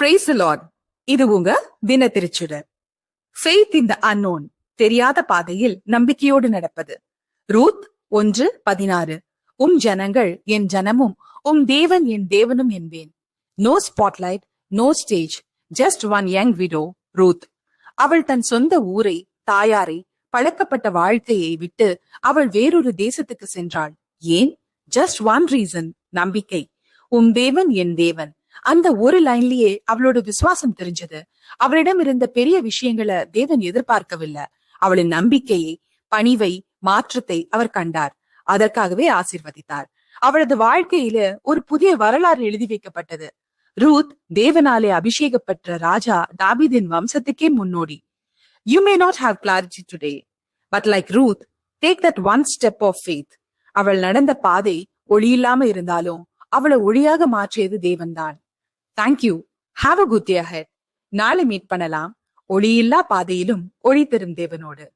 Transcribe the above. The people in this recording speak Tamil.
Praise the Lord. இது உங்க தின திருச்சுடர். Faith in the unknown. தெரியாத பாதையில் நம்பிக்கையோடு நடப்பது. ரூத் 1:16. ஜனங்கள் என் ஜனமும் தேவன் என் தேவனும் என்பேன். No spotlight, no stage, just one young widow, Ruth. அவள் தன் சொந்த ஊரை, தாயாரை, பழக்கப்பட்ட வாழ்க்கையை விட்டு அவள் வேறொரு தேசத்துக்கு சென்றாள். ஏன்? just one reason, நம்பிக்கை. தேவன் என் தேவன். அந்த ஒரு லைன்லயே அவளோட விசுவாசம் தெரிஞ்சது. அவளிடம் இருந்த பெரிய விஷயங்களை தேவன் எதிர்பார்க்கவில்லை. அவளின் நம்பிக்கையை, பணிவை, மாற்றத்தை அவர் கண்டார். அதற்காகவே ஆசீர்வதித்தார். அவளது வாழ்க்கையில ஒரு புதிய வரலாறு எழுதி வைக்கப்பட்டது. ரூத் தேவனாலே அபிஷேகப்பட்ட ராஜா தாவீதின் வம்சத்துக்கே முன்னோடி. You may not have clarity today, but like Ruth, take that one step of faith. அவள் நடந்த பாதை ஒளியில்லாம இருந்தாலும் அவளை ஒளியாக மாற்றியது தேவன்தான். Thank you. Have a good day ahead. நாளை மீட் பண்ணலாம். ஒளியில்லா பாதையிலும் ஒளி தரும் தேவனோடு.